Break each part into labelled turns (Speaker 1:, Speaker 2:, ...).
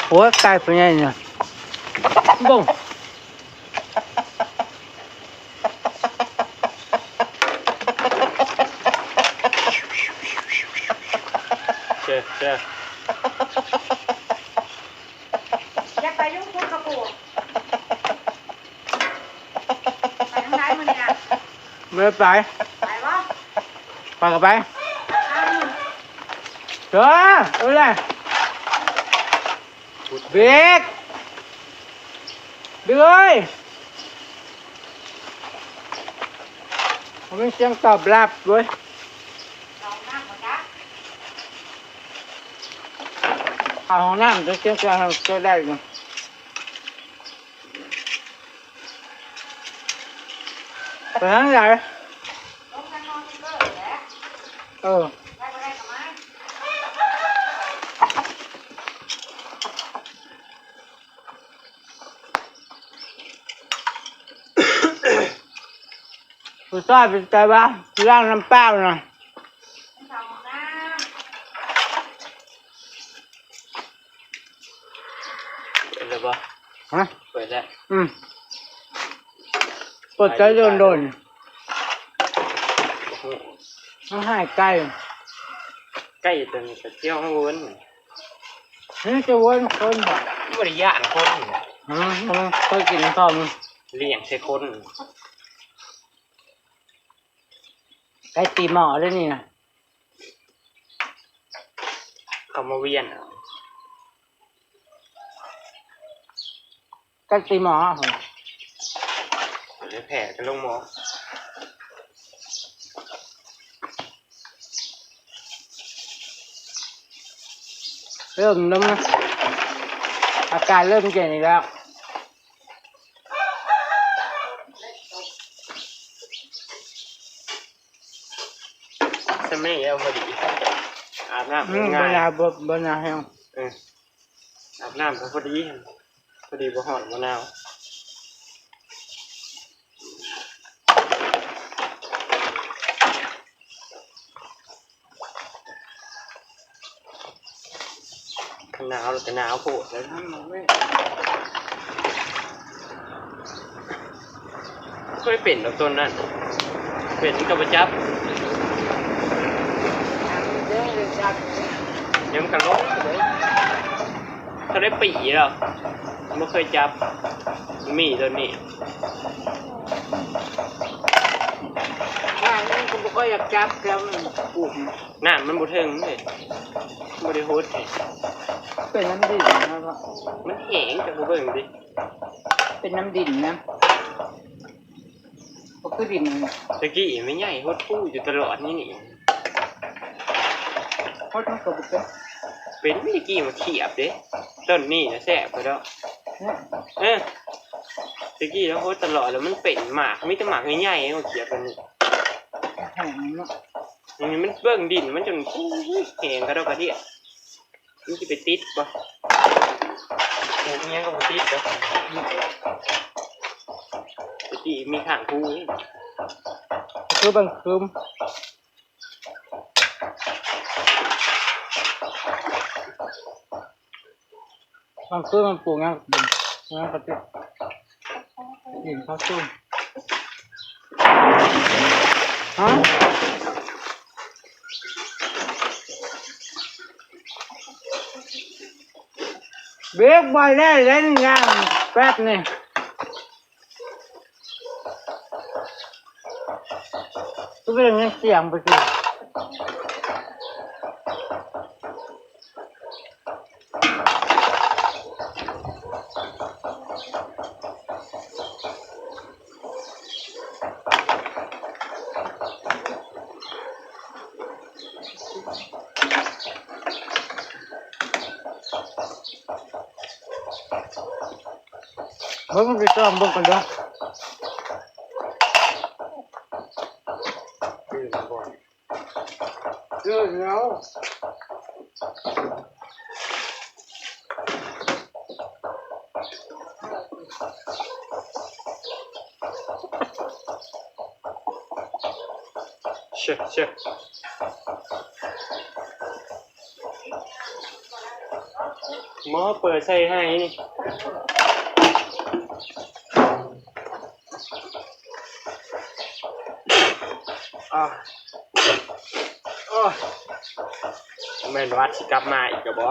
Speaker 1: โอ้ยไก่เป็นไงเนี่ยบุ้ง
Speaker 2: เจ้า
Speaker 3: อยากไปยุ่งคุณกระปูไปทางไหนมึงเนี่ย
Speaker 1: ไม่ไป
Speaker 3: ไปวะ
Speaker 1: ไปกับไป
Speaker 3: ข้ามมึง
Speaker 1: เจ้าเอาเลยเบรกเดือยผมมีเสียงตอบรับเว้ย
Speaker 3: ลองนั่งก่อนจ้ะ
Speaker 1: เอาห้องน้ำจะเสียงจะได้อยู่ไปทางไหน
Speaker 3: ลงกันนอนกันเกิดแหละ
Speaker 1: เออ
Speaker 3: ได้ก็ได้กับมัน
Speaker 1: ผู้ชายเป็นใจบ้าล้างน้ำเปล่าหน่อย
Speaker 3: สองน้
Speaker 2: เปิดเลยปะ
Speaker 1: ฮะ
Speaker 2: เปิดแล้ว
Speaker 1: ปวดใจโดน
Speaker 2: โอ้โห
Speaker 1: ต้องหายไก่
Speaker 2: ใกล้จะมีแต่เที่ยวข้างบน
Speaker 1: นี่จะวนคนบ่
Speaker 2: บริยานคนเนี่ย
Speaker 1: เคยกินข้าวมั้ย
Speaker 2: เลี้ยงใช้คน
Speaker 1: ไก่ตีหมอด้วยนี่นะ
Speaker 2: เขามาเวียนเอา
Speaker 1: ไก่ตีหมอเหรอ
Speaker 2: เดี๋ยวแผลกันลงหมอ
Speaker 1: เริ่มแล้วนะอาการเริ่มเปลี่ยนอีกแล้ว
Speaker 2: ใช่ไหมเอาพอดีอาบน้ำ
Speaker 1: บ
Speaker 2: ง่าย
Speaker 1: นาบนาแห้ง
Speaker 2: อาบน้ำก็พอดีบ่หอนมะนาวหนาวแต่หนาวโผล่แล้วเคยเป็นแบบต้นนั่นเป็นกับประจับยังกันลบเขาได้ปีแล้วไม่เคยจับมีตัวนี้
Speaker 1: ง่ายนี่ก็บ่อยากจับแล้วปลูก
Speaker 2: น้ำมันบุถึงเลยบริโภค
Speaker 1: เป็นน้ำดินนะครับ
Speaker 2: มันแห้งจากเบิ่งดิ
Speaker 1: เป็นน้ำดินนะก็คือดิน
Speaker 2: ตะกี้ไม่ใหญ่โคตรพูอยู่ตลอดนี่นี่
Speaker 1: โคตรมันก็บุกเป็น
Speaker 2: เป็นไม่ตะกี้มาเขียบเด้ต้นนี่นะแสบไปแล้วตะกี้แล้วโคตรตลอดแล้วมันเป็นหมากมีแต่หมากใหญ่ๆเขาเขียบกันนี่
Speaker 1: แห้งเนาะ
Speaker 2: อย่างนี้มันเบิ่งดินมันจนแห้งกระดอกกระเดี่ยมันจะไปติดปะปลูกเงี้ยก็บ่ติดเด้อตะกี้มีข้างคูนี่
Speaker 1: คือบางคืมบางคืมมันปลูกงั้นงั้นก็ติดดินข้าวซุ่มฮะเบรกบอยได้เล่นงานแป๊บนี่ก็เป็นเงี้ยเสียงไปสิเมื่อมันไปซ้อมบุกกันด้วย เยอะแล้ว
Speaker 2: เชื่อ หมอเปิดใส่ให้นี่อ๋อโอ้แม่นวัดสิกลับมาอีกกะบ่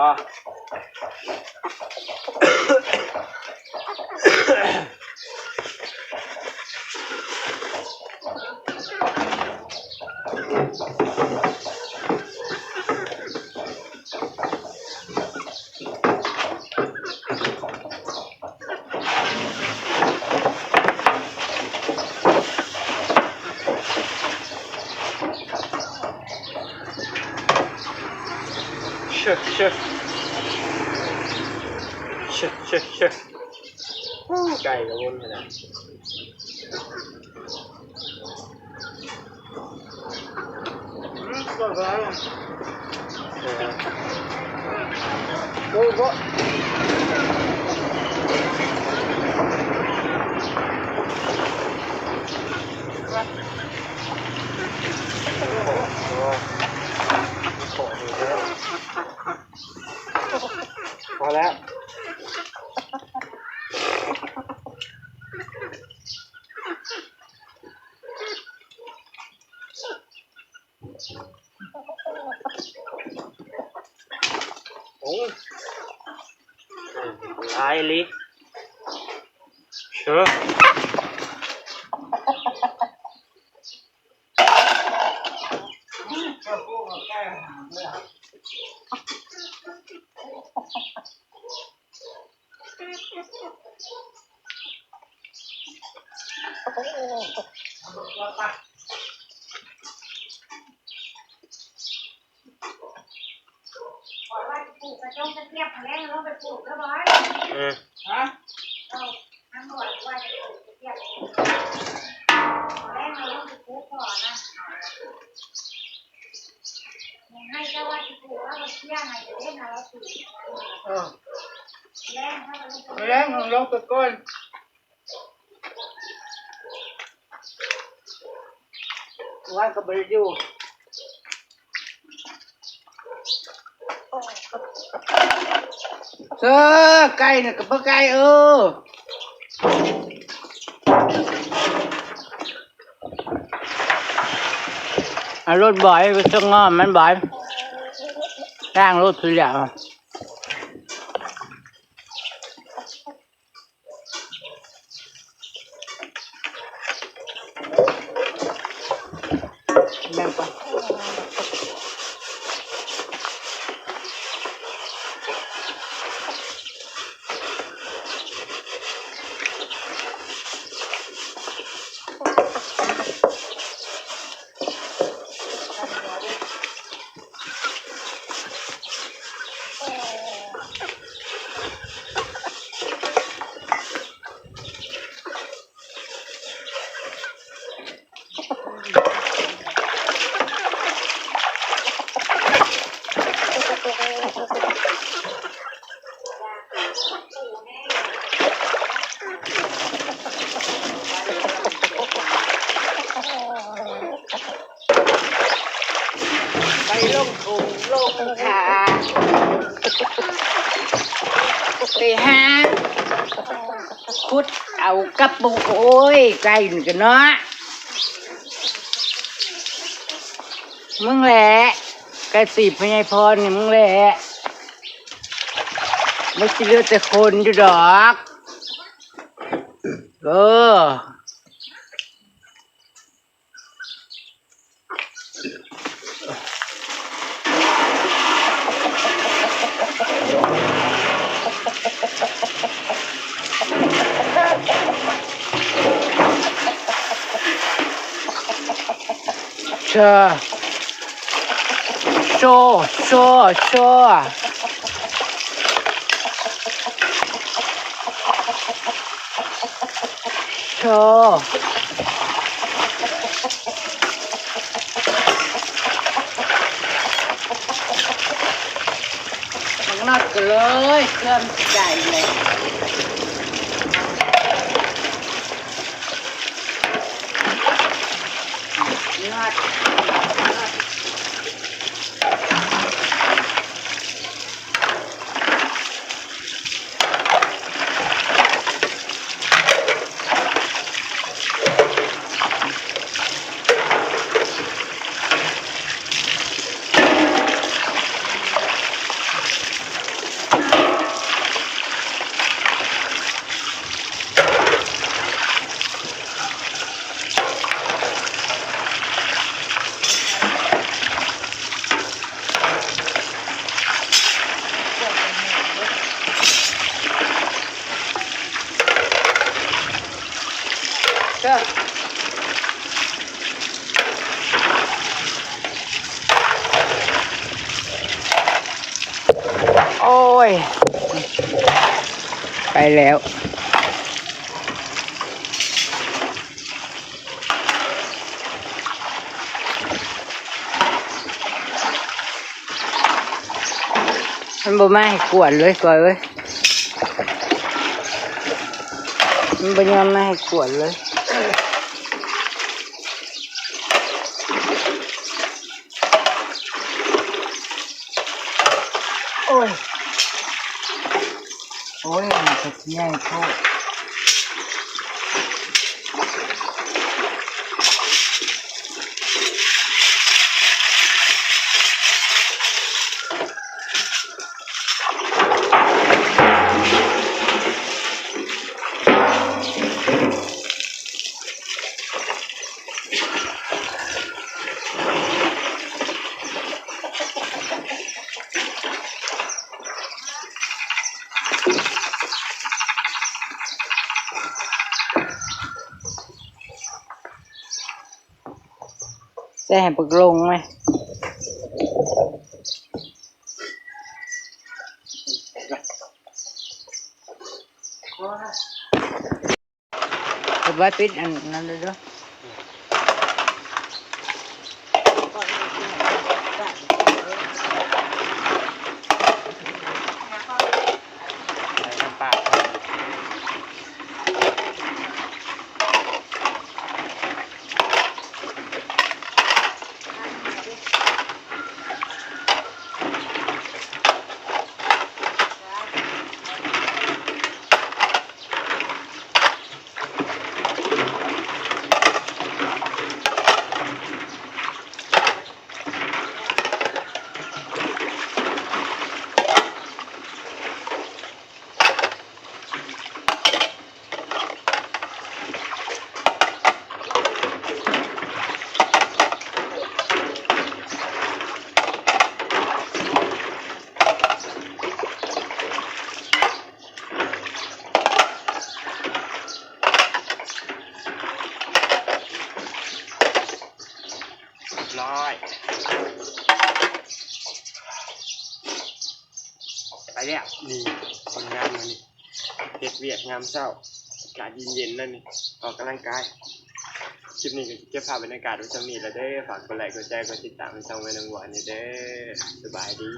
Speaker 2: เชื่อเชื่อเชื่อเชื่อเชื่อไก่กับวนขนาด
Speaker 1: ก็ร้าย
Speaker 2: โอ้โหพอแล้วโอ้ลายลิเชื่อ
Speaker 3: ขอว่าปลูกกระจงกระเทียบแรงเราไปปลูกเรียบร้อย
Speaker 1: ฮะ
Speaker 3: เราทั้งหมดว่าจะปลูกกระเทียบแรงเราไปปลูกก่อนนะให้เจ้าว่าจะปลูกแล้วเราเชื่อไงจะได้นะเราปลูกแรงถ้าเราปลูก
Speaker 1: แรงลงไปก่อนวันก็บริอยู่เออไก่เนี่ยกับไก่รถบ่อยไปส่งมันบ่อยร่างรถสุดยอดแม่งปะไปลงถุงลงขาไปหาคุดเอากระปุกโอ้ยไก่นี่กันเนาะมึงแหละไก่ตีพญายพรนี่มึงแหละไม่ใช่เลือดแต่คนอยู่ดอกเชอโชโชโชโชมันนัดกันเลยเครื่องใหญ่เลยนัด ยไปแล้วมันบ่มาให้กวนเลยก่อยเว้ยมันบ่ยอมมาให้กวนเลยโอ้ยมันจะใหญ่โคตรจะให้ปกลงไหมแต่ว่าปิดอันนั้นเลยด้วย
Speaker 2: ร้อยไปแล้วนี่คนงานมานี่เฮ็ดเวียดงามเศร้าอากาศเย็นๆนั่นนี่ออกกำลังกายคลิปนี้ก็เก็บภาพบรรยากาศไว้สำนีแล้วเด้อฝากกดไลค์กดแชร์กดติดตามให้ช่องแม่นางหวานนี่เด้อสบายดี